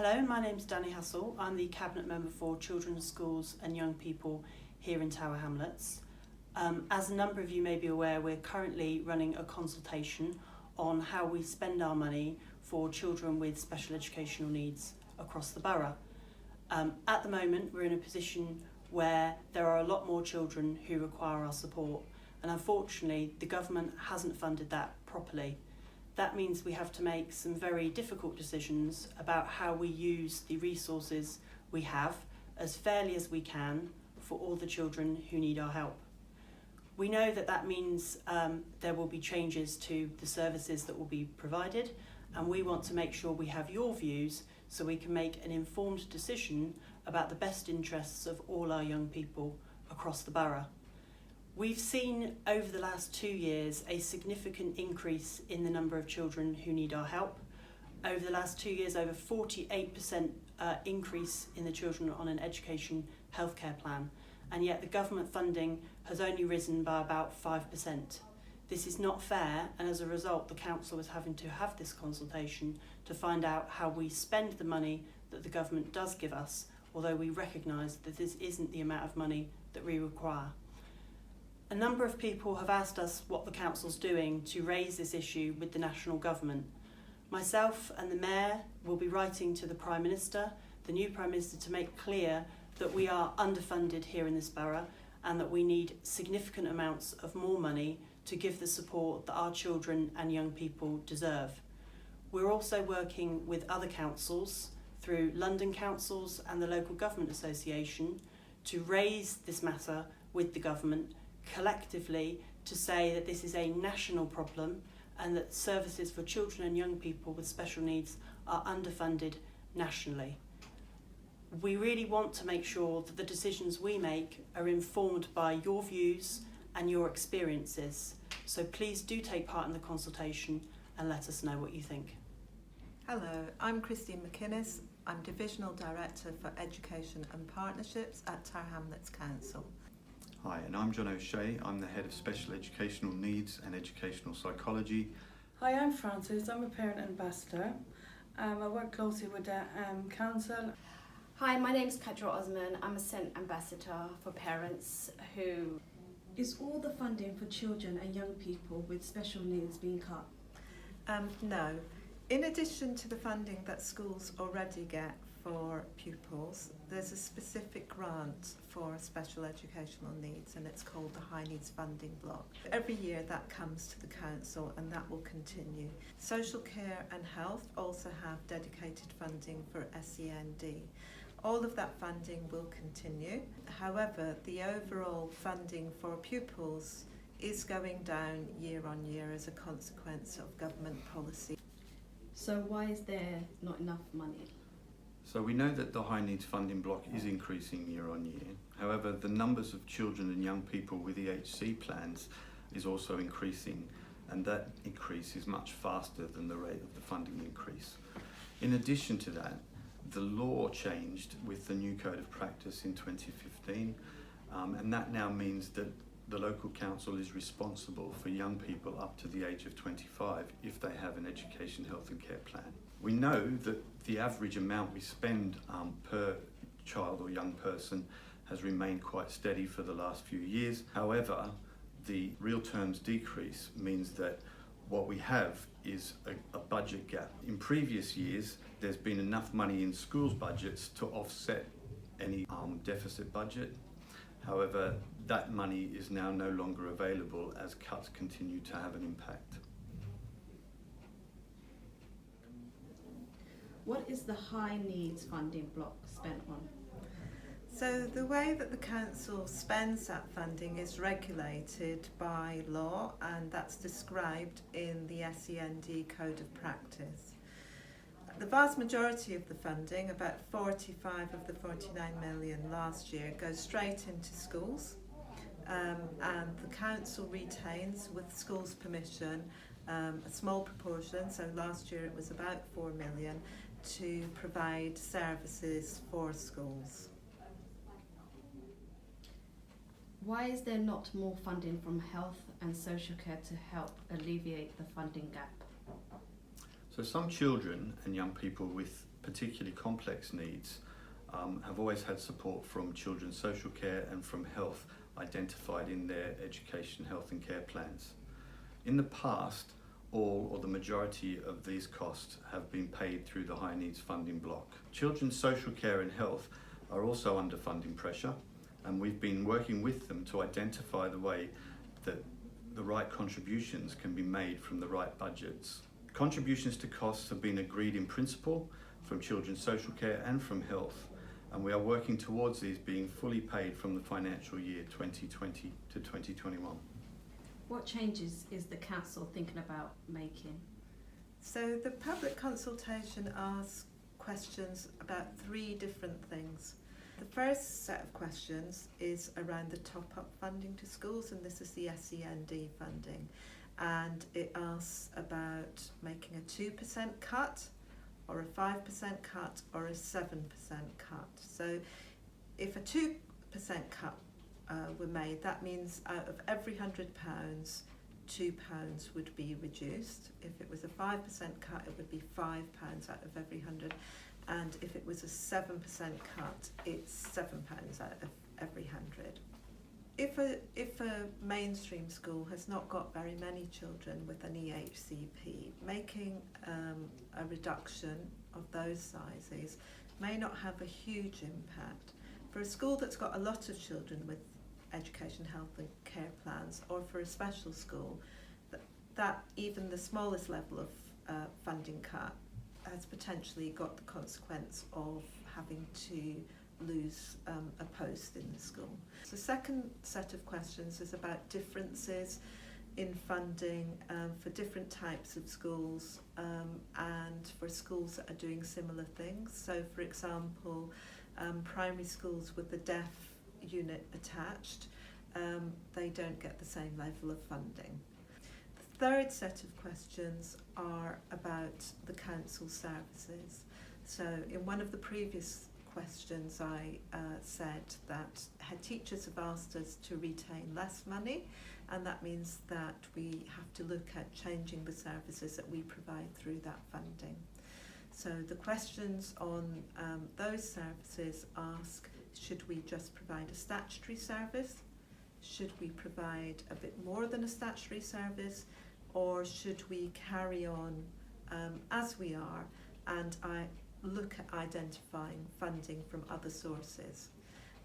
Hello, my name's Danny Hassel. I'm the Cabinet Member for Children's Schools and Young People here in Tower Hamlets. As a number of you may be aware, we're currently running a consultation on how we spend our money for children with special educational needs across the borough. At the moment, we're in a position where there are a lot more children who require our support, and unfortunately, the government hasn't funded that properly. That means we have to make some very difficult decisions about how we use the resources we have as fairly as we can for all the children who need our help. We know that means there will be changes to the services that will be provided, and we want to make sure we have your views so we can make an informed decision about the best interests of all our young people across the borough. We've seen over the last 2 years a significant increase in the number of children who need our help. Over the last 2 years, over 48% increase in the children on an education healthcare plan, and yet the government funding has only risen by about 5%. This is not fair, and as a result, the council is having to have this consultation to find out how we spend the money that the government does give us, although we recognise that this isn't the amount of money that we require. A number of people have asked us what the council's doing to raise this issue with the national government. Myself and the Mayor will be writing to the Prime Minister, the new Prime Minister, to make clear that we are underfunded here in this borough and that we need significant amounts of more money to give the support that our children and young people deserve. We're also working with other councils through London councils and the Local Government Association to raise this matter with the government collectively to say that this is a national problem and that services for children and young people with special needs are underfunded nationally. We really want to make sure that the decisions we make are informed by your views and your experiences. So please do take part in the consultation and let us know what you think. Hello, I'm Christine McInnes. I'm Divisional Director for Education and Partnerships at Tower Hamlets Council. Hi, and I'm John O'Shea. I'm the Head of Special Educational Needs and Educational Psychology. Hi, I'm Frances. I'm a Parent Ambassador. I work closely with the Council. Hi, my name is Kadra Osman. I'm a SEND Ambassador for Parents who... Is all the funding for children and young people with special needs being cut? No. In addition to the funding that schools already get for pupils, there's a specific grant for special educational needs, and it's called the High Needs Funding Block. Every year that comes to the council, and that will continue. Social care and health also have dedicated funding for SEND. All of that funding will continue. However, the overall funding for pupils is going down year on year as a consequence of government policy. So why is there not enough money? So we know that the High Needs Funding Block is increasing year on year. However, the numbers of children and young people with EHC plans is also increasing, and that increase is much faster than the rate of the funding increase. In addition to that, the law changed with the new Code of Practice in 2015, and that now means that the local council is responsible for young people up to the age of 25 if they have an education, health and care plan. We know that the average amount we spend per child or young person has remained quite steady for the last few years. However, the real terms decrease means that what we have is a budget gap. In previous years, there's been enough money in schools' budgets to offset any deficit budget. However, that money is now no longer available as cuts continue to have an impact. What is the High Needs Funding Block spent on? So the way that the council spends that funding is regulated by law, and that's described in the SEND Code of Practice. The vast majority of the funding, about 45 of the 49 million last year, goes straight into schools, and the council retains, with schools' permission, a small proportion, so last year it was about 4 million, to provide services for schools. Why is there not more funding from health and social care to help alleviate the funding gap? So some children and young people with particularly complex needs have always had support from children's social care and from health identified in their education, health and care plans. In the past, all or the majority of these costs have been paid through the high needs funding block. Children's social care and health are also under funding pressure, and we've been working with them to identify the way that the right contributions can be made from the right budgets. Contributions to costs have been agreed in principle from children's social care and from health, and we are working towards these being fully paid from the financial year 2020 to 2021. What changes is the council thinking about making? So the public consultation asks questions about 3 different things. The first set of questions is around the top-up funding to schools, and this is the SEND funding. And it asks about making a 2% cut, or a 5% cut, or a 7% cut. So if a 2% cut were made, that means out of every £100, £2 would be reduced. If it was a 5% cut, it would be £5 out of every 100. And if it was a 7% cut, it's £7 out of every 100. If a mainstream school has not got very many children with an EHCP, making a reduction of those sizes may not have a huge impact. For a school that's got a lot of children with education, health and care plans, or for a special school, that even the smallest level of funding cut has potentially got the consequence of having to lose a post in the school. So the second set of questions is about differences in funding for different types of schools and for schools that are doing similar things. So for example, primary schools with the deaf unit attached, they don't get the same level of funding. The third set of questions are about the council services. So in one of the previous questions I said that head teachers have asked us to retain less money, and that means that we have to look at changing the services that we provide through that funding. So the questions on those services ask, should we just provide a statutory service? Should we provide a bit more than a statutory service? Or should we carry on as we are and look at identifying funding from other sources?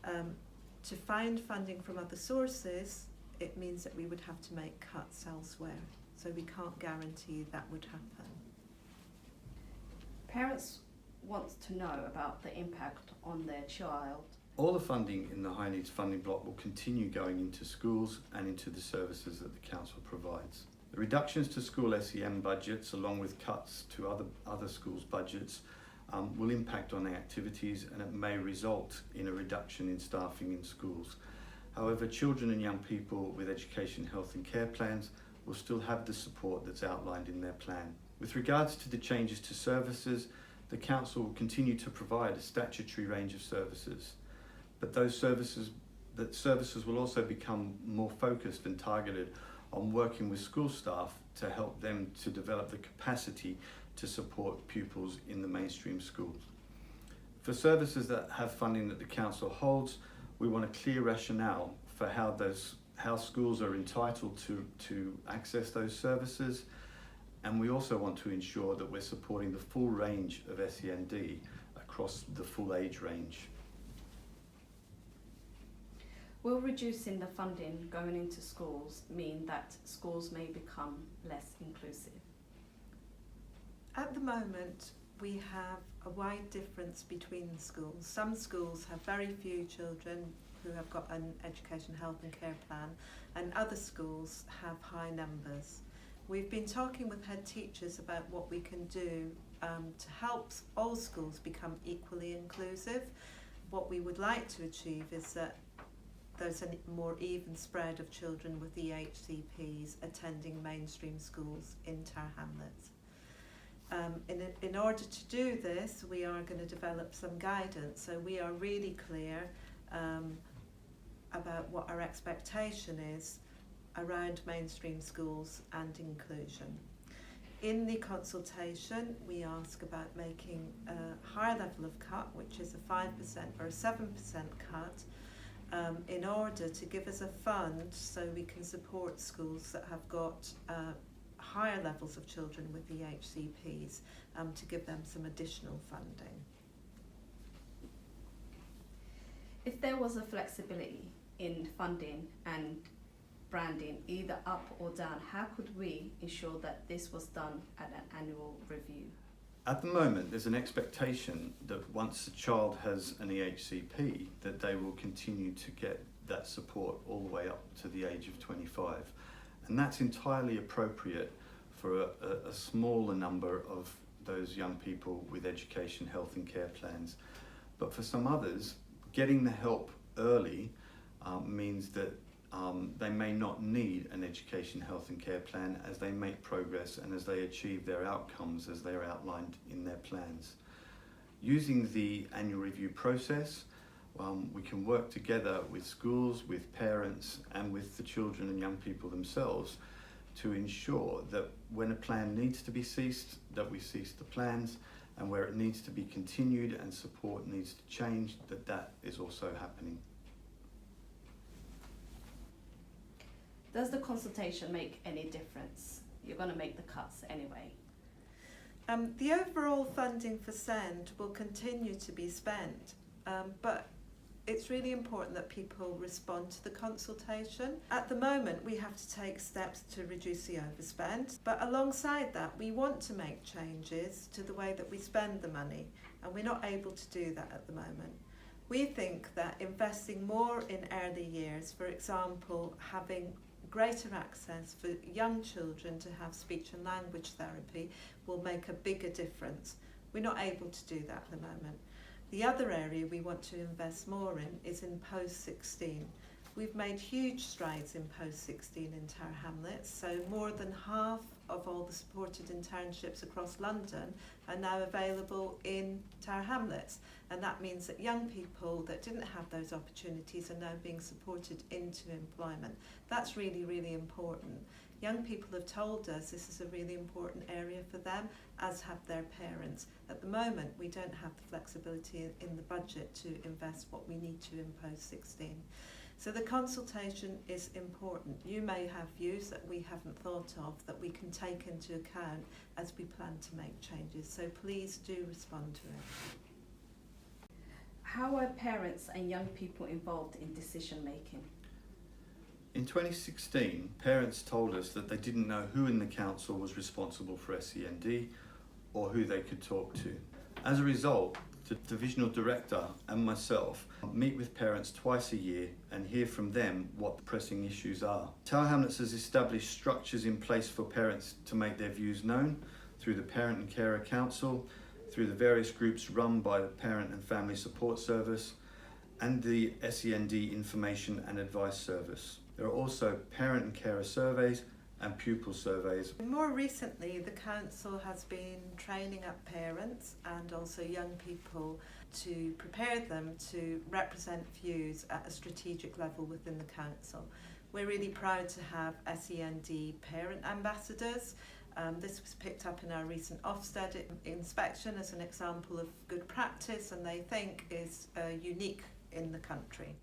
To find funding from other sources, it means that we would have to make cuts elsewhere. So we can't guarantee that would happen. Parents want to know about the impact on their child. All the funding in the high needs funding block will continue going into schools and into the services that the council provides. The reductions to school SEM budgets, along with cuts to other schools' budgets, will impact on the activities, and it may result in a reduction in staffing in schools. However, children and young people with education, health and care plans will still have the support that's outlined in their plan. With regards to the changes to services, the council will continue to provide a statutory range of services, but those services will also become more focused and targeted on working with school staff to help them to develop the capacity to support pupils in the mainstream schools. For services that have funding that the council holds, we want a clear rationale for how schools are entitled to access those services, and we also want to ensure that we're supporting the full range of SEND across the full age range. Will reducing the funding going into schools mean that schools may become less inclusive? At the moment, we have a wide difference between the schools. Some schools have very few children who have got an education, health and care plan, and other schools have high numbers. We've been talking with head teachers about what we can do to help all schools become equally inclusive. What we would like to achieve is that there's a more even spread of children with EHCPs attending mainstream schools in Tower Hamlets. In order to do this, we are going to develop some guidance, so we are really clear about what our expectation is around mainstream schools and inclusion. In the consultation, we ask about making a higher level of cut, which is a 5% or a 7% cut, in order to give us a fund so we can support schools that have got higher levels of children with the HCPs, to give them some additional funding. If there was a flexibility in funding and branding, either up or down, how could we ensure that this was done at an annual review? At the moment, there's an expectation that once a child has an EHCP, that they will continue to get that support all the way up to the age of 25. And that's entirely appropriate for a smaller number of those young people with education, health and care plans. But for some others, getting the help early means that they may not need an education, health and care plan as they make progress and as they achieve their outcomes as they're outlined in their plans. Using the annual review process, we can work together with schools, with parents and with the children and young people themselves to ensure that when a plan needs to be ceased, that we cease the plans, and where it needs to be continued and support needs to change, that is also happening. Does the consultation make any difference? You're going to make the cuts anyway. The overall funding for SEND will continue to be spent, but it's really important that people respond to the consultation. At the moment, we have to take steps to reduce the overspend, but alongside that, we want to make changes to the way that we spend the money, and we're not able to do that at the moment. We think that investing more in early years, for example, having greater access for young children to have speech and language therapy, will make a bigger difference. We're not able to do that at the moment. The other area we want to invest more in is in post-16. We've made huge strides in post-16 in Tower Hamlets, so more than half of all the supported internships across London are now available in Tower Hamlets, and that means that young people that didn't have those opportunities are now being supported into employment. That's really, really important. Young people have told us this is a really important area for them, as have their parents. At the moment, we don't have the flexibility in the budget to invest what we need to in post-16. So the consultation is important. You may have views that we haven't thought of that we can take into account as we plan to make changes. So please do respond to it. How are parents and young people involved in decision making? In 2016, parents told us that they didn't know who in the council was responsible for SEND or who they could talk to. As a result, the divisional director and myself meet with parents twice a year and hear from them what the pressing issues are. Tower Hamlets has established structures in place for parents to make their views known through the Parent and Carer Council, through the various groups run by the Parent and Family Support Service, and the SEND Information and Advice Service. There are also parent and carer surveys and pupil surveys. More recently, the council has been training up parents and also young people to prepare them to represent views at a strategic level within the council. We're really proud to have SEND parent ambassadors. This was picked up in our recent Ofsted inspection as an example of good practice, and they think is unique in the country.